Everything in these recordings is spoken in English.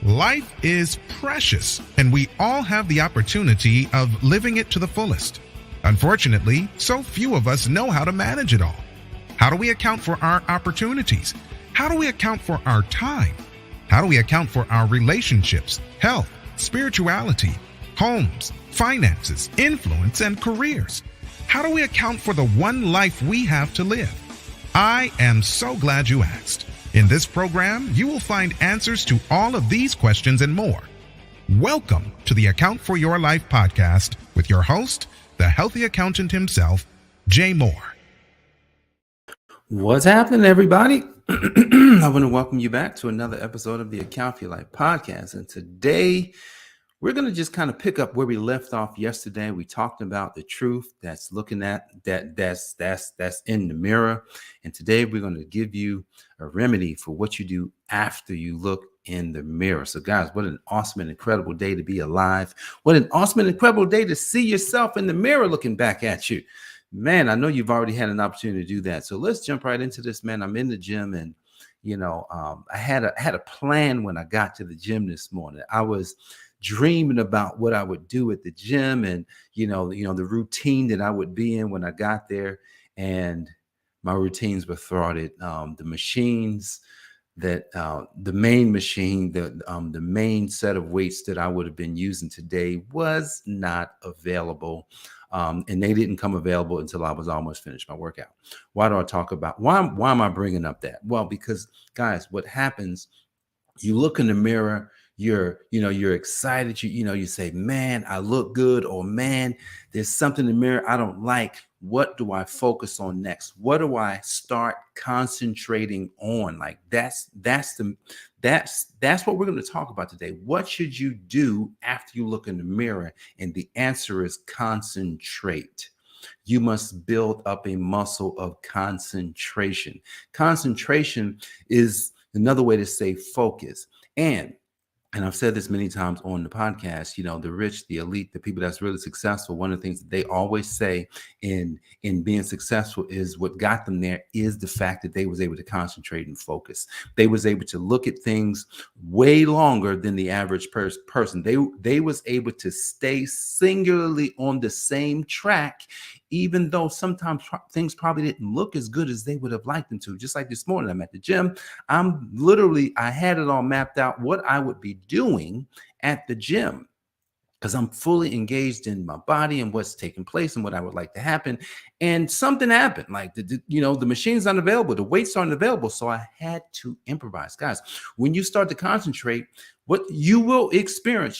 Life is precious, and we all have the opportunity of living it to the fullest. Unfortunately, so few of us know how to manage it all. How do we account for our opportunities? How do we account for our time? How do we account for our relationships, health, spirituality, homes, finances, influence, and careers? How do we account for the one life we have to live? I am so glad you asked. In this program, you will find answers to all of these questions and more. Welcome to the Account for Your Life podcast with your host, the healthy accountant himself, Jay Moore. What's happening, everybody? I want to welcome you back to another episode of the Account for Your Life podcast. And today, we're going to just kind of pick up where we left off yesterday. We talked about the truth that's looking at that's in the mirror. And today we're going to give you a remedy for what you do after you look in the mirror. So guys, what an awesome and incredible day to be alive. What an awesome and incredible day to see yourself in the mirror looking back at you. Man, I know you've already had an opportunity to do that. So let's jump right into this, man. I'm in the gym and I had a plan when I got to the gym this morning. I was dreaming about what I would do at the gym and, the routine that I would be in when I got there, and my routines were thwarted. The machines that the main machine, the main set of weights that I would have been using today was not available. And they didn't come available until I was almost finished my workout. Why do I talk about why am I bringing up that? Well, because guys, what happens, you look in the mirror, you're excited, you say, man, I look good, or man, there's something in the mirror I don't like. What do I focus on next? What do I start concentrating on? Like that's what we're going to talk about today. What should you do after you look in the mirror? And the answer is concentrate. You must build up a muscle of concentration. Concentration is another way to say focus. And I've said this many times on the podcast, the rich, the elite, the people that's really successful, one of the things that they always say in being successful is what got them there is the fact that they was able to concentrate and focus. They was able to look at things way longer than the average person. They was able to stay singularly on the same track, even though sometimes things probably didn't look as good as they would have liked them to. Just like this morning, I'm at the gym. I had it all mapped out what I would be doing at the gym, because I'm fully engaged in my body and what's taking place and what I would like to happen. And something happened, like the machine's unavailable, the weights aren't available. So I had to improvise. Guys, when you start to concentrate, what you will experience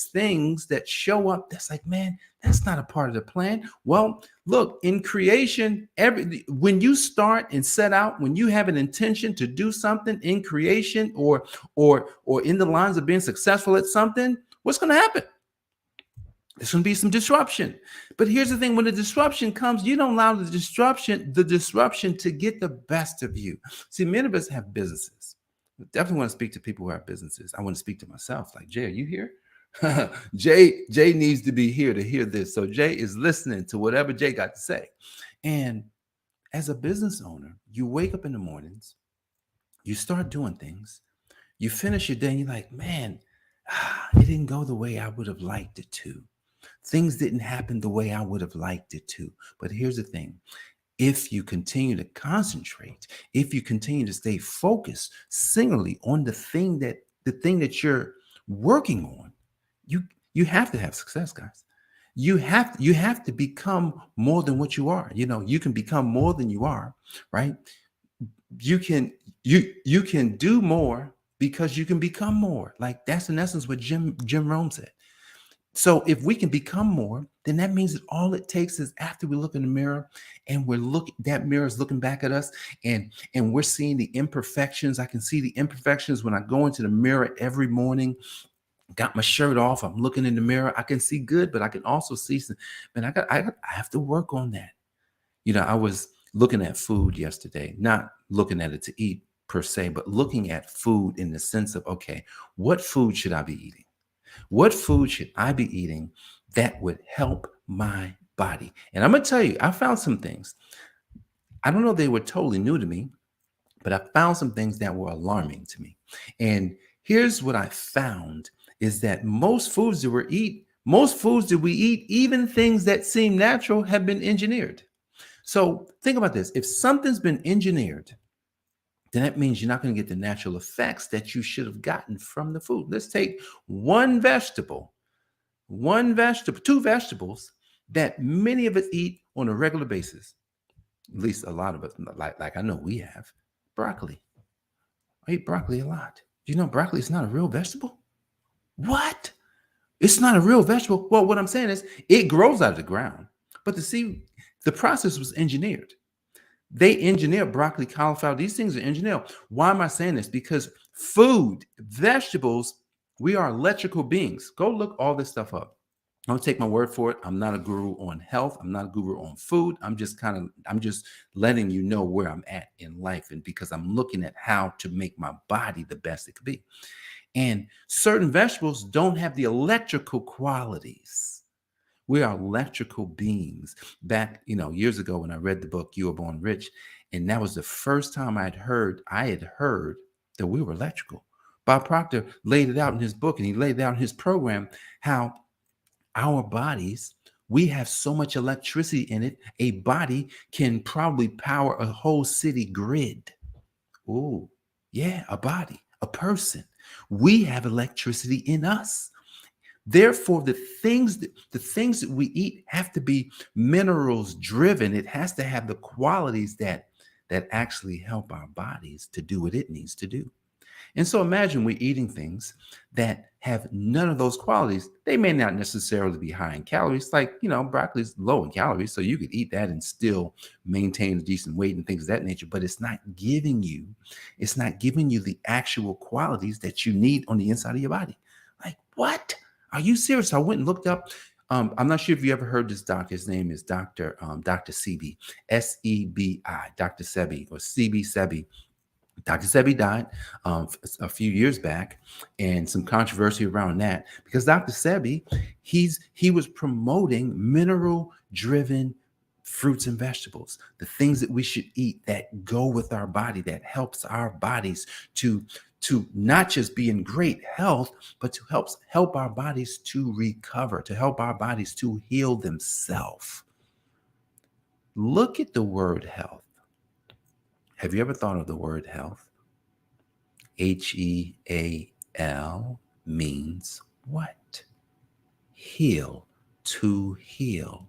things that show up that's like, man, that's not a part of the plan. Well, look, in creation, when you start and set out, when you have an intention to do something in creation or in the lines of being successful at something, what's going to happen? There's going to be some disruption. But here's the thing, when the disruption comes, you don't allow the disruption to get the best of you. See, many of us have businesses. I definitely want to speak to people who have businesses. I want to speak to myself. Like, Jay, are you here? Jay needs to be here to hear this. So Jay is listening to whatever Jay got to say. And as a business owner, you wake up in the mornings, you start doing things, you finish your day, and you're like, man, it didn't go the way I would have liked it to. Things didn't happen the way I would have liked it to. But here's the thing. If you continue to concentrate, if you continue to stay focused singularly on the thing that you're working on, you have to have success, guys. You have to become more than what you are. You can become more than you are, right? You can do more because you can become more. Like that's in essence what Jim Rome said. So if we can become more, then that means that all it takes is after we look in the mirror and that mirror is looking back at us and we're seeing the imperfections. I can see the imperfections when I go into the mirror every morning, got my shirt off. I'm looking in the mirror. I can see good, but I can also see some, man, I have to work on that. I was looking at food yesterday, not looking at it to eat per se, but looking at food in the sense of, okay, what food should I be eating? What food should I be eating that would help my body? And I'm going to tell you, I found some things. I don't know if they were totally new to me, but I found some things that were alarming to me. And Here's what I found is that most foods that we eat, even things that seem natural, have been engineered. So think about this. If something's been engineered, then that means you're not going to get the natural effects that you should have gotten from the food. Let's take two vegetables that many of us eat on a regular basis. At least a lot of us, like I know we have. Broccoli. I eat broccoli a lot. Do you know broccoli is not a real vegetable? What? It's not a real vegetable? Well, what I'm saying is it grows out of the ground. But the process was engineered. They engineer broccoli, cauliflower. These things are engineered. Why am I saying this? Because vegetables, we are electrical beings. Go look all this stuff up. Don't take my word for it. I'm not a guru on health. I'm not a guru on food. I'm just letting you know where I'm at in life, and because I'm looking at how to make my body the best it could be. And certain vegetables don't have the electrical qualities. We are electrical beings. Back, years ago when I read the book You Were Born Rich, and that was the first time I had heard that we were electrical. Bob Proctor laid it out in his book, and he laid it out in his program, how our bodies, we have so much electricity in it, a body can probably power a whole city grid. Oh, yeah, a body, a person. We have electricity in us. Therefore, the things that we eat have to be minerals driven. It has to have the qualities that actually help our bodies to do what it needs to do. And so imagine we're eating things that have none of those qualities. They may not necessarily be high in calories, like, broccoli is low in calories, so you could eat that and still maintain a decent weight and things of that nature, but it's not giving you the actual qualities that you need on the inside of your body. Like, what? Are you serious? I went and looked up. I'm not sure if you ever heard this doctor. His name is Dr. Sebi, S-E-B-I, Dr. Sebi, or Sebi. Dr. Sebi died a few years back, and some controversy around that because Dr. Sebi, he was promoting mineral-driven fruits and vegetables, the things that we should eat that go with our body, that helps our bodies to not just be in great health, but to help our bodies to recover, to help our bodies to heal themselves. Look at the word health. Have you ever thought of the word health? H-E-A-L means what? Heal, to heal.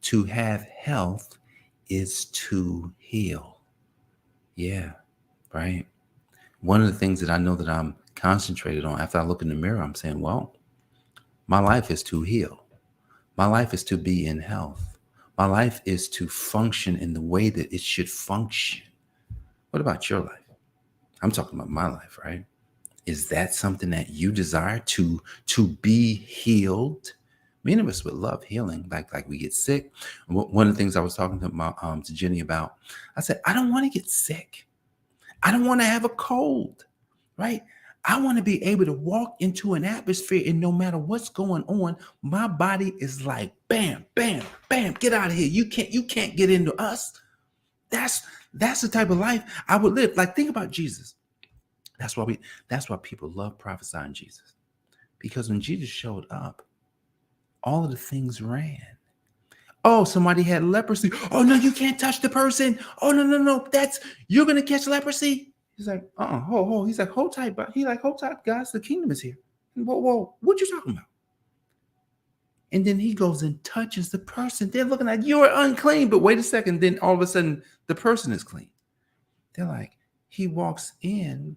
To have health is to heal. Yeah, right? One of the things that I know that I'm concentrated on after I look in the mirror, I'm saying, well, my life is to heal. My life is to be in health. My life is to function in the way that it should function. What about your life? I'm talking about my life, right? Is that something that you desire to be healed? Many of us would love healing, like we get sick. One of the things I was talking to Jenny about, I said, I don't want to get sick. I don't want to have a cold, right? I want to be able to walk into an atmosphere, and no matter what's going on, my body is like, bam, bam, bam, get out of here. You can't get into us. That's the type of life I would live. Like, think about Jesus. That's why people love prophesying Jesus. Because when Jesus showed up, all of the things ran. Oh, somebody had leprosy. Oh, no, you can't touch the person. Oh, no. You're going to catch leprosy. He's like, He's like, hold tight, but hold tight, guys. The kingdom is here. Whoa, what you talking about? And then he goes and touches the person. They're looking like, you're unclean. But wait a second. Then all of a sudden, the person is clean. They're like, he walks in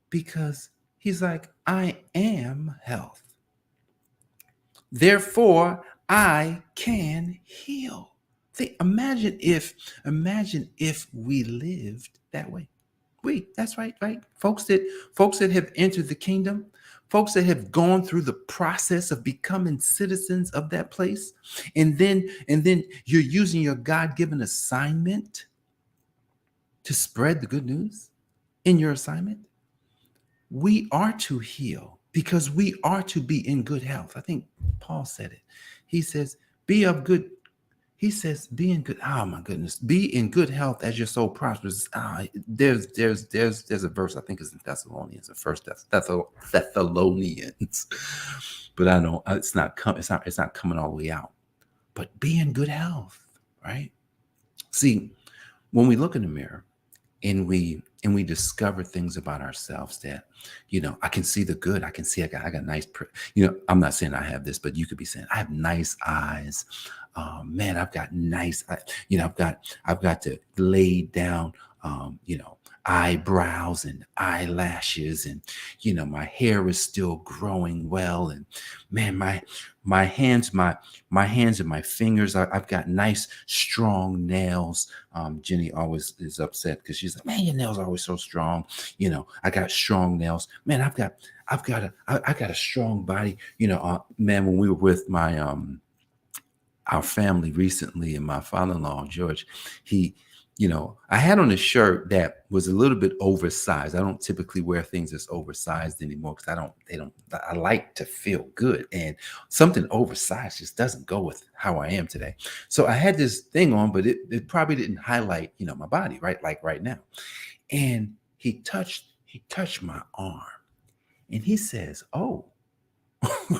because he's like, I am health. Therefore, I can heal. Imagine if we lived that way. That's right. Folks that have entered the kingdom, folks that have gone through the process of becoming citizens of that place, and then you're using your God-given assignment to spread the good news in your assignment. We are to heal because we are to be in good health. I think Paul said it. He says, be of good He says, be in good. Oh my goodness, be in good health as your soul prospers. There's a verse, I think it's in Thessalonians, the first Thessalonians, but I know it's not coming all the way out. But be in good health, right? See, when we look in the mirror and we discover things about ourselves that, I can see the good. I can see I got nice, I'm not saying I have this, but you could be saying I have nice eyes. Man, I've got nice, I've got to lay down, eyebrows and eyelashes, and my hair is still growing well, and man, my hands and my fingers, I've got nice strong nails. Jenny always is upset because she's like, man, your nails are always so strong. I got strong nails, man. I got a strong body. Man, when we were with my our family recently, and my father-in-law George, I had on a shirt that was a little bit oversized. I don't typically wear things that's oversized anymore because I like to feel good, and something oversized just doesn't go with how I am today. So I had this thing on, but it probably didn't highlight, my body, right? Like right now. And he touched my arm, and he says, "Oh,"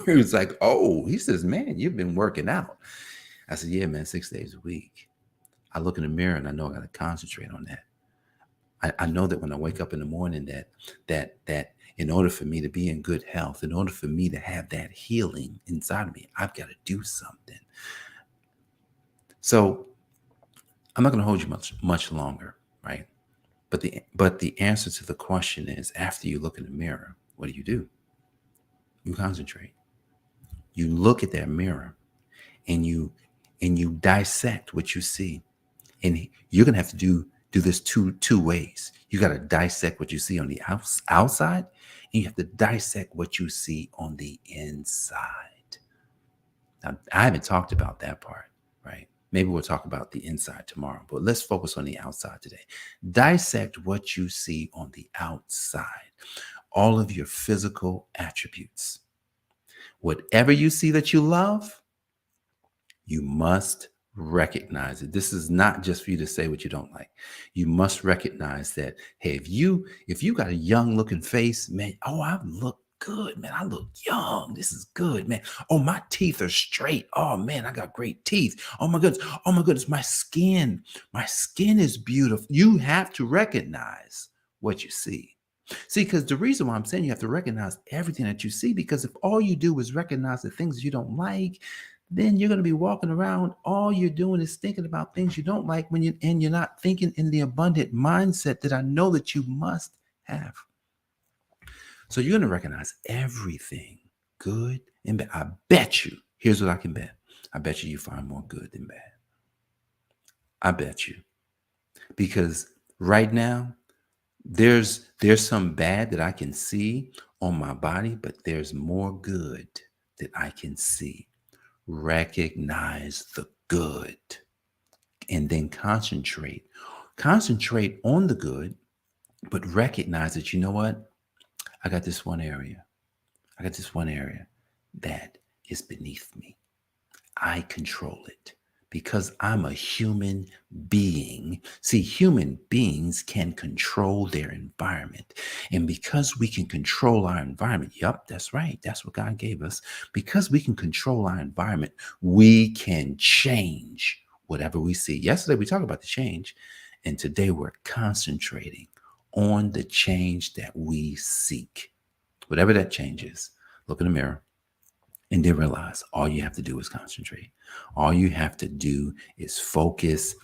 he was like, "Oh," he says, "Man, you've been working out." I said, "Yeah, man, 6 days a week." I look in the mirror and I know I got to concentrate on that. I know that when I wake up in the morning that in order for me to be in good health, in order for me to have that healing inside of me, I've got to do something. So I'm not going to hold you much longer, right? But the answer to the question is, after you look in the mirror, what do? You concentrate. You look at that mirror and you dissect what you see. And you're going to have to do this two ways. You got to dissect what you see on the outside, and you have to dissect what you see on the inside. Now, I haven't talked about that part, right? Maybe we'll talk about the inside tomorrow, but let's focus on the outside today. Dissect what you see on the outside, all of your physical attributes. Whatever you see that you love, you must recognize it. This is not just for you to say what you don't like. You must recognize that, hey, if you got a young looking face, man, oh, I look good, man. I look young. This is good, man. Oh, my teeth are straight. Oh man, I got great teeth. Oh my goodness, my skin is beautiful. You have to recognize what you see. See, because the reason why I'm saying you have to recognize everything that you see, because if all you do is recognize the things you don't like, then you're going to be walking around. All you're doing is thinking about things you don't like and you're not thinking in the abundant mindset that I know that you must have. So you're going to recognize everything, good and bad. I bet you, here's what I can bet. I bet you find more good than bad. I bet you. Because right now, there's some bad that I can see on my body, but there's more good that I can see. Recognize the good and then concentrate on the good, but recognize that, you know what? I got this one area that is beneath me. I control it because I'm a human being. See, human beings can control their environment. And because we can control our environment, yep, that's right. That's what God gave us. Because we can control our environment, we can change whatever we see. Yesterday, we talked about the change. And today we're concentrating on the change that we seek. Whatever that change is, look in the mirror. And then realize all you have to do is concentrate. All you have to do is focus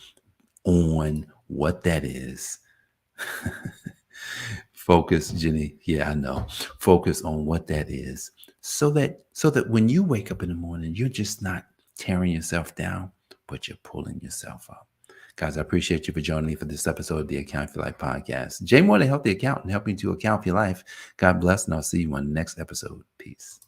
on what that is. Focus, Jenny. Yeah, I know. Focus on what that is so that when you wake up in the morning, you're just not tearing yourself down, but you're pulling yourself up. Guys, I appreciate you for joining me for this episode of the Account for Life podcast. Jay Moore, the Healthy Accountant, helping to account for your life. God bless, and I'll see you on the next episode. Peace.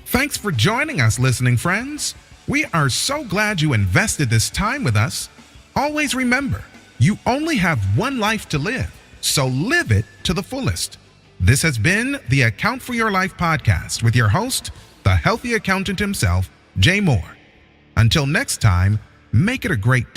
Thanks for joining us, listening friends. We are so glad you invested this time with us. Always remember, you only have one life to live, so live it to the fullest. This has been the Account for Your Life podcast with your host, the healthy accountant himself, Jay Moore. Until next time, Make it a great day.